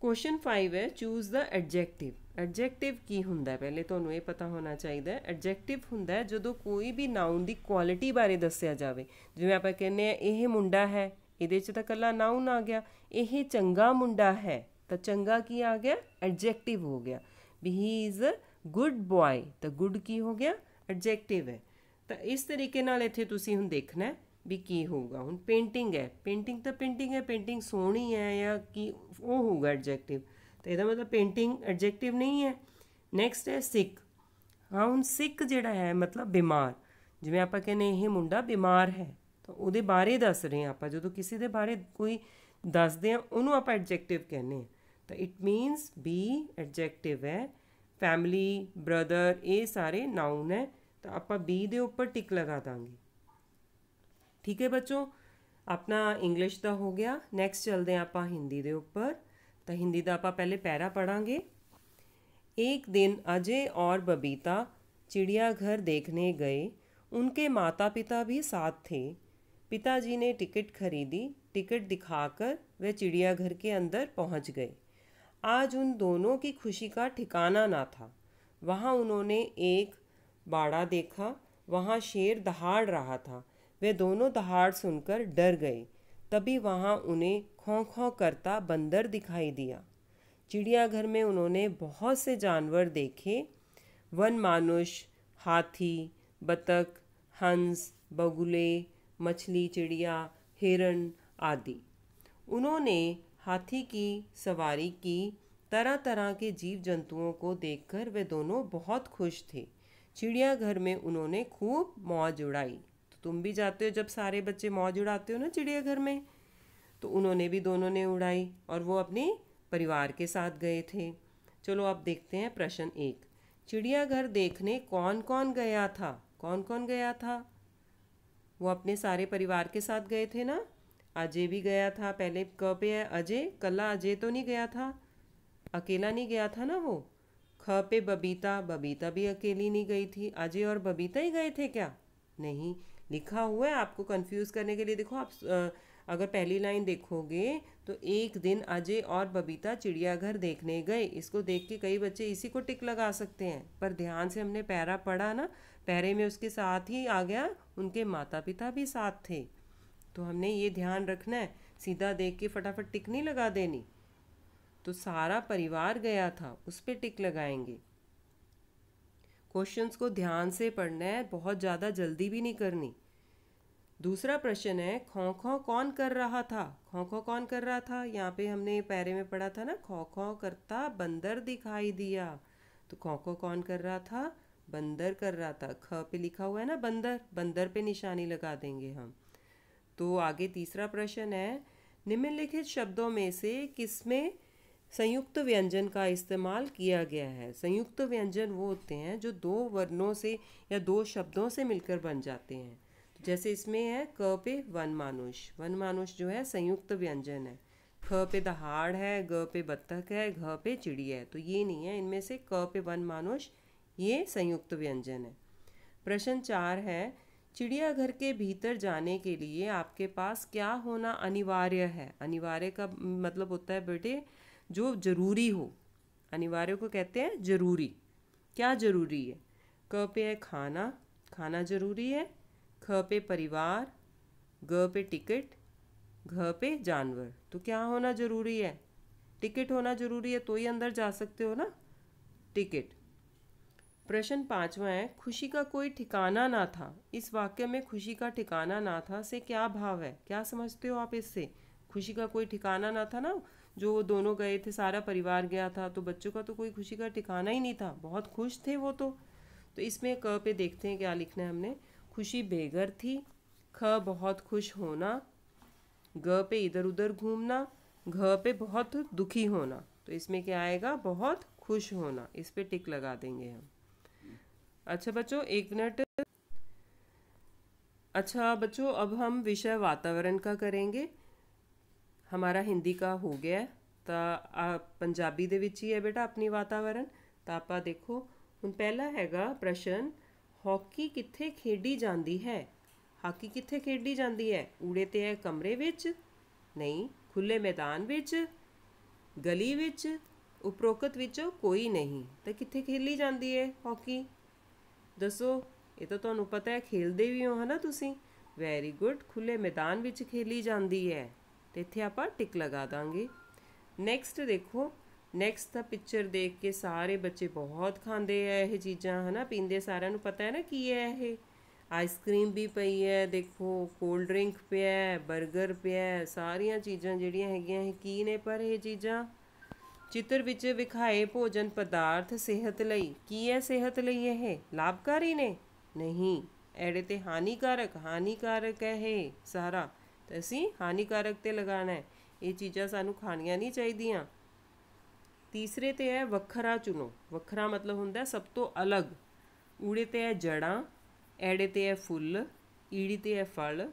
क्वेश्चन 5 है चूज द एडजैक्टिव। एडजैक्टिव की हुंदा है, पहले तुहानूं ये पता होना चाहिए। एडजैक्टिव हुंदा है जदों कोई भी नाउन की क्वालिटी बारे दस्सिया जाए। जिवें आपां कहने यह मुंडा है, इहदे च तां कल्ला नाउन आ गया। यह चंगा मुंडा है, तो चंगा की आ गया, एडजैक्टिव हो गया। भी he is a good boy, तो गुड की हो गया, एडजैक्टिव है। तो इस तरीके नाल इत्थे तुसीं हुण देखना है भी की होगा। हुण पेंटिंग है, पेंटिंग तो पेंटिंग है, पेंटिंग सोहनी है या कि वो होगा एडजैक्टिव, तो यदा मतलब पेंटिंग एडजैक्टिव नहीं है। नैक्सट है सिक। हाँ हुण सिक जिहड़ा है मतलब बीमार। जिवें आपां कहने यह मुंडा बीमार है, तो उहदे बारे दस रहे हैं आपां। जदों किसी दे बारे कोई दसदे हैं उहनूं आपां एडजैक्टिव कहने हैं, तो इट मीनस बी एडजैक्टिव है। फैमिली, ब्रदर, ये सारे नाउन है, तो आपां बी दे उपर टिक लगा दांगे। ठीक है बच्चों, अपना इंग्लिश का हो गया। नैक्सट चलते हैं आप हिंदी के उपर। तो हिंदी का आप पहले पैरा पढ़ांगे। एक दिन अजय और बबीता चिड़ियाघर देखने गए। उनके माता पिता भी साथ थे। पिताजी ने टिकट खरीदी। टिकट दिखाकर वे चिड़ियाघर के अंदर पहुंच गए। आज उन दोनों की खुशी का ठिकाना ना था। वहाँ उन्होंने एक बाड़ा देखा। वहाँ शेर दहाड़ रहा था। वे दोनों दहाड़ सुनकर डर गए। तभी वहाँ उन्हें खौं खौं करता बंदर दिखाई दिया। चिड़ियाघर में उन्होंने बहुत से जानवर देखे। वन मानुष, हाथी, बतख, हंस, बगुले, मछली, चिड़िया, हिरण आदि। उन्होंने हाथी की सवारी की। तरह तरह के जीव जंतुओं को देखकर वे दोनों बहुत खुश थे। चिड़ियाघर में उन्होंने खूब मौज उड़ाई। तुम भी जाते हो, जब सारे बच्चे मौज उड़ाते हो ना चिड़ियाघर में, तो उन्होंने भी दोनों ने उड़ाई और वो अपने परिवार के साथ गए थे। चलो अब देखते हैं प्रश्न 1। चिड़ियाघर देखने कौन कौन गया था? कौन कौन गया था? वो अपने सारे परिवार के साथ गए थे ना। अजय भी गया था। पहले क पे है अजय, कल्ला अजय तो नहीं गया था, अकेला नहीं गया था ना वो। ख पे बबीता, बबीता भी अकेली नहीं गई थी। अजय और बबीता ही गए थे क्या? नहीं, लिखा हुआ है आपको कंफ्यूज करने के लिए। देखो आप अगर पहली लाइन देखोगे तो एक दिन अजय और बबीता चिड़ियाघर देखने गए। इसको देख के कई बच्चे इसी को टिक लगा सकते हैं, पर ध्यान से हमने पैरा पढ़ा ना, पैरे में उसके साथ ही आ गया उनके माता पिता भी साथ थे। तो हमने ये ध्यान रखना है, सीधा देख के फटाफट टिक नहीं लगा देनी। तो सारा परिवार गया था, उस पर टिक लगाएंगे। क्वेश्चंस को ध्यान से पढ़ना है, बहुत ज़्यादा जल्दी भी नहीं करनी। दूसरा प्रश्न है खौं खौं कौन कर रहा था? खौं खौं कौन कर रहा था? यहाँ पे हमने पैरे में पढ़ा था ना, खौं खौं करता बंदर दिखाई दिया। तो खौं खौं कौन कर रहा था? बंदर कर रहा था। ख पे लिखा हुआ है ना बंदर, बंदर पे निशानी लगा देंगे हम। तो आगे तीसरा प्रश्न है निम्नलिखित शब्दों में से किसमें संयुक्त व्यंजन का इस्तेमाल किया गया है? संयुक्त व्यंजन वो होते हैं जो दो वर्णों से या दो शब्दों से मिलकर बन जाते हैं। तो जैसे इसमें है क पे वन मानुष, वन मानुष जो है संयुक्त व्यंजन है। ख पे दहाड़ है, ग पे बत्तख है, घ पे चिड़ी है। तो ये नहीं है, इनमें से क पे वन मानुष ये संयुक्त व्यंजन है। प्रश्न 4 है चिड़ियाघर के भीतर जाने के लिए आपके पास क्या होना अनिवार्य है? अनिवार्य का मतलब होता है बेटे जो जरूरी हो। अनिवार्य को कहते हैं जरूरी। क्या जरूरी है? क पे है खाना, खाना जरूरी है। ख पे परिवार, ग पे टिकट, घ पे जानवर। तो क्या होना जरूरी है? टिकट होना जरूरी है, तो ही अंदर जा सकते हो ना, टिकट। प्रश्न 5वां है खुशी का कोई ठिकाना ना था। इस वाक्य में खुशी का ठिकाना ना था से क्या भाव है? क्या समझते हो आप इससे? खुशी का कोई ठिकाना ना था ना, जो दोनों गए थे, सारा परिवार गया था, तो बच्चों का तो कोई खुशी का ठिकाना ही नहीं था, बहुत खुश थे वो तो इसमें क पे देखते हैं क्या लिखना है हमने। खुशी बेघर थी। ख बहुत खुश होना। ग पे इधर उधर घूमना। घ पे बहुत दुखी होना। तो इसमें क्या आएगा? बहुत खुश होना। इस पे टिक लगा देंगे हम। अच्छा बच्चों, एक मिनट। अच्छा बच्चों, अब हम विषय वातावरण का करेंगे। हमारा हिंदी का हो गया है, ਤਾਂ ਪੰਜਾਬੀ ਦੇ ਵਿੱਚ ਹੀ ਹੈ ਬੇਟਾ ਆਪਣੀ ਵਾਤਾਵਰਣ। ਤਾਂ ਆਪਾਂ ਦੇਖੋ ਹੁਣ ਪਹਿਲਾ ਹੈਗਾ ਪ੍ਰਸ਼ਨ, ਹਾਕੀ ਕਿੱਥੇ ਖੇਡੀ ਜਾਂਦੀ ਹੈ? ਹਾਕੀ ਕਿੱਥੇ ਖੇਡੀ ਜਾਂਦੀ ਹੈ? ਊੜੇ ਤੇ ਹੈ ਕਮਰੇ ਵਿੱਚ? ਨਹੀਂ। ਖੁੱਲੇ ਮੈਦਾਨ ਵਿੱਚ? ਗਲੀ ਵਿੱਚ? ਉਪਰੋਕਤ ਵਿੱਚੋਂ ਕੋਈ ਨਹੀਂ। ਤਾਂ ਕਿੱਥੇ ਖੇਲੀ ਜਾਂਦੀ ਹੈ ਹਾਕੀ? ਦੱਸੋ। ਇਹ ਤਾਂ ਤੁਹਾਨੂੰ ਪਤਾ ਹੈ, ਖੇਲਦੇ ਵੀ ਹੋ ਹੈ ਨਾ ਤੁਸੀਂ। ਵੈਰੀ ਗੁੱਡ, ਖੁੱਲੇ ਮੈਦਾਨ ਵਿੱਚ ਖੇਲੀ ਜਾਂਦੀ ਹੈ। ਤੇ ਇੱਥੇ ਆਪਾਂ ਟਿਕ ਲਗਾ ਦਾਂਗੇ। ਨੈਕਸਟ ਦੇਖੋ, ਨੈਕਸਟ ਤਾਂ ਪਿਕਚਰ ਦੇਖ ਕੇ ਸਾਰੇ ਬੱਚੇ ਬਹੁਤ ਖਾਂਦੇ ਆ ਇਹ ਚੀਜ਼ਾਂ ਹੈ ਨਾ, ਪੀਂਦੇ। ਸਾਰਿਆਂ ਨੂੰ ਪਤਾ ਹੈ ਨਾ ਕੀ ਹੈ ਇਹ। ਆਈਸਕ੍ਰੀਮ ਵੀ ਪਈ ਹੈ, ਦੇਖੋ ਕੋਲਡ ਡਰਿੰਕ ਪਿਆ ਹੈ, 버ਗਰ ਪਿਆ ਹੈ, ਸਾਰੀਆਂ ਚੀਜ਼ਾਂ ਜਿਹੜੀਆਂ ਹੈਗੀਆਂ ਇਹ ਕੀ ਨੇ? ਪਰ ਇਹ ਚੀਜ਼ਾਂ ਚਿੱਤਰ ਵਿੱਚ ਵਿਖਾਏ ਭੋਜਨ ਪਦਾਰਥ ਸਿਹਤ ਲਈ ਕੀ ਹੈ? ਸਿਹਤ ਲਈ ਇਹ ਲਾਭਕਾਰੀ ਨੇ? ਨਹੀਂ। ਐੜੇ ਤੇ ਹਾਨੀਕਾਰਕ, ਹਾਨੀਕਾਰਕ ਹੈ ਇਹ ਸਾਰਾ। ਤਾਂ ਅਸੀਂ ਹਾਨੀਕਾਰਕ ਤੇ ਲਗਾਉਣਾ ਹੈ। ਇਹ ਚੀਜ਼ਾਂ ਸਾਨੂੰ ਖਾਣੀਆਂ ਨਹੀਂ ਚਾਹੀਦੀਆਂ। ਤੀਸਰੇ ਤੇ ਹੈ ਵੱਖਰਾ ਚੁਣੋ। ਵੱਖਰਾ ਮਤਲਬ ਹੁੰਦਾ ਸਭ ਤੋਂ ਅਲੱਗ। ਊੜੇ ਤੇ ਹੈ ਜੜਾਂ, ਐੜੇ ਤੇ ਹੈ ਫੁੱਲ, ਈੜੀ ਤੇ ਹੈ ਫਲ,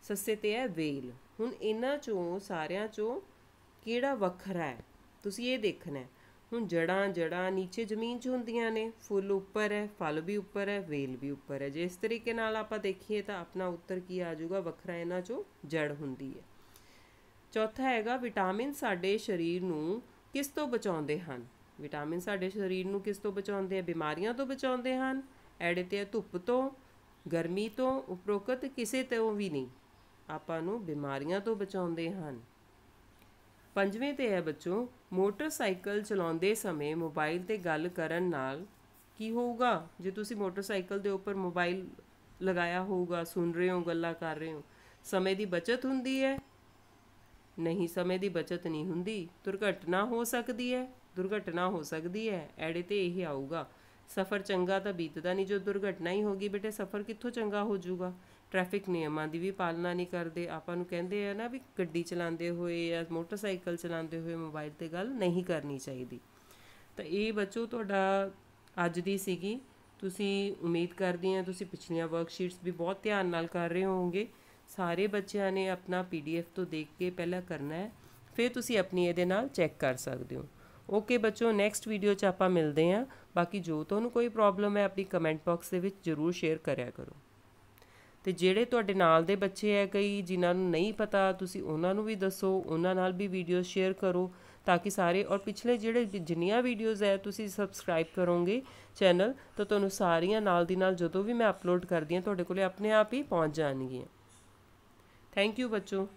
ਸੱਸੇ ਤੇ ਹੈ ਵੇਲ। ਹੁਣ ਇਹਨਾਂ ਚੋਂ ਸਾਰਿਆਂ ਚੋਂ ਕਿਹੜਾ ਵੱਖਰਾ ਹੈ ਤੁਸੀਂ ਇਹ ਦੇਖਣਾ ਹੈ। ਹੁਣ ਜੜਾਂ ਨੀਚੇ ਜ਼ਮੀਨ 'ਚ ਹੁੰਦੀਆਂ ਨੇ, ਫੁੱਲ ਉੱਪਰ ਹੈ, ਫਲ ਵੀ ਉੱਪਰ ਹੈ, ਵੇਲ ਵੀ ਉੱਪਰ ਹੈ। ਜੇ ਇਸ ਤਰੀਕੇ ਨਾਲ ਆਪਾਂ ਦੇਖੀਏ ਤਾਂ ਆਪਣਾ ਉੱਤਰ ਕੀ ਆ ਜਾਊਗਾ? ਵੱਖਰਾ ਇਹਨਾਂ 'ਚੋਂ ਜੜ ਹੁੰਦੀ ਹੈ। ਚੌਥਾ ਹੈਗਾ ਵਿਟਾਮਿਨ ਸਾਡੇ ਸਰੀਰ ਨੂੰ ਕਿਸ ਤੋਂ ਬਚਾਉਂਦੇ ਹਨ? ਵਿਟਾਮਿਨ ਸਾਡੇ ਸਰੀਰ ਨੂੰ ਕਿਸ ਤੋਂ ਬਚਾਉਂਦੇ ਆ? ਬਿਮਾਰੀਆਂ ਤੋਂ ਬਚਾਉਂਦੇ ਹਨ। ਐੜੇ ਤੇ ਧੁੱਪ ਤੋਂ, ਗਰਮੀ ਤੋਂ, ਉਪਰੋਕਤ ਕਿਸੇ ਤੋਂ ਵੀ ਨਹੀਂ। ਆਪਾਂ ਨੂੰ ਬਿਮਾਰੀਆਂ ਤੋਂ ਬਚਾਉਂਦੇ ਹਨ। ਪੰਜਵੇਂ ਤੇ ਹੈ ਬੱਚੋ, ਮੋਟਰਸਾਈਕਲ ਚਲਾਉਂਦੇ ਸਮੇਂ ਮੋਬਾਈਲ ਤੇ ਗੱਲ ਕਰਨ ਨਾਲ ਕੀ ਹੋਊਗਾ? ਜੇ ਤੁਸੀਂ ਮੋਟਰਸਾਈਕਲ ਦੇ ਉੱਪਰ ਮੋਬਾਈਲ ਲਗਾਇਆ ਹੋਊਗਾ, ਸੁਣ ਰਹੇ ਹੋ, ਗੱਲਾਂ ਕਰ ਰਹੇ ਹੋ, ਸਮੇਂ ਦੀ ਬਚਤ ਹੁੰਦੀ ਹੈ? ਨਹੀਂ, ਸਮੇਂ ਦੀ ਬਚਤ ਨਹੀਂ ਹੁੰਦੀ। ਦੁਰਘਟਨਾ ਹੋ ਸਕਦੀ ਹੈ? ਦੁਰਘਟਨਾ ਹੋ ਸਕਦੀ ਹੈ। ਐੜੇ ਤੇ ਇਹ ਆਊਗਾ। ਸਫ਼ਰ ਚੰਗਾ ਤਾਂ ਬੀਤਦਾ ਨਹੀਂ, ਜੋ ਦੁਰਘਟਨਾ ਹੀ ਹੋਗੀ ਬੇਟੇ ਸਫ਼ਰ ਕਿੱਥੋਂ ਚੰਗਾ ਹੋ ਜਾਊਗਾ? ਟ੍ਰੈਫਿਕ ਨਿਯਮਾਂ ਦੀ ਵੀ ਪਾਲਣਾ ਨਹੀਂ ਕਰਦੇ। ਆਪਾਂ ਨੂੰ ਕਹਿੰਦੇ ਆ ਨਾ ਵੀ ਗੱਡੀ ਚਲਾਉਂਦੇ ਹੋਏ ਜਾਂ ਮੋਟਰਸਾਈਕਲ ਚਲਾਉਂਦੇ ਹੋਏ ਮੋਬਾਈਲ 'ਤੇ ਗੱਲ ਨਹੀਂ ਕਰਨੀ ਚਾਹੀਦੀ। ਤਾਂ ਇਹ ਬੱਚੋ ਤੁਹਾਡਾ ਅੱਜ ਦੀ ਸੀਗੀ। ਤੁਸੀਂ ਉਮੀਦ ਕਰਦੀ ਹਾਂ ਤੁਸੀਂ ਪਿਛਲੀਆਂ ਵਰਕਸ਼ੀਟਸ ਵੀ ਬਹੁਤ ਧਿਆਨ ਨਾਲ ਕਰ ਰਹੇ ਹੋਵੋਗੇ। ਸਾਰੇ ਬੱਚਿਆਂ ਨੇ ਆਪਣਾ PDF ਤੋਂ ਦੇਖ ਕੇ ਪਹਿਲਾਂ ਕਰਨਾ ਹੈ, ਫਿਰ ਤੁਸੀਂ ਆਪਣੀ ਇਹਦੇ ਨਾਲ ਚੈੱਕ ਕਰ ਸਕਦੇ ਹੋ। ਓਕੇ ਬੱਚੋ, ਨੈਕਸਟ ਵੀਡੀਓ 'ਚ ਆਪਾਂ ਮਿਲਦੇ ਹਾਂ। ਬਾਕੀ ਜੋ ਤੁਹਾਨੂੰ ਕੋਈ ਪ੍ਰੋਬਲਮ ਹੈ ਆਪਣੀ ਕਮੈਂਟ ਬਾਕਸ ਦੇ ਵਿੱਚ ਜ਼ਰੂਰ ਸ਼ੇਅਰ ਕਰਿਆ ਕਰੋ। ਅਤੇ ਜਿਹੜੇ ਤੁਹਾਡੇ ਨਾਲ ਦੇ ਬੱਚੇ ਹੈ ਕਈ ਜਿਨ੍ਹਾਂ ਨੂੰ ਨਹੀਂ ਪਤਾ, ਤੁਸੀਂ ਉਹਨਾਂ ਨੂੰ ਵੀ ਦੱਸੋ, ਉਹਨਾਂ ਨਾਲ ਵੀ ਵੀਡੀਓ ਸ਼ੇਅਰ ਕਰੋ ਤਾਂ ਕਿ ਸਾਰੇ। ਔਰ ਪਿਛਲੇ ਜਿਹੜੇ ਜਿੰਨੀਆਂ ਵੀਡੀਓਜ਼ ਹੈ ਤੁਸੀਂ ਸਬਸਕ੍ਰਾਈਬ ਕਰੋਗੇ ਚੈਨਲ, ਤਾਂ ਤੁਹਾਨੂੰ ਸਾਰੀਆਂ ਨਾਲ ਦੀ ਨਾਲ ਜਦੋਂ ਵੀ ਮੈਂ ਅਪਲੋਡ ਕਰਦੀ ਹਾਂ ਤੁਹਾਡੇ ਕੋਲ ਆਪਣੇ ਆਪ ਹੀ ਪਹੁੰਚ ਜਾਣਗੀਆਂ। ਥੈਂਕ ਯੂ ਬੱਚੋ।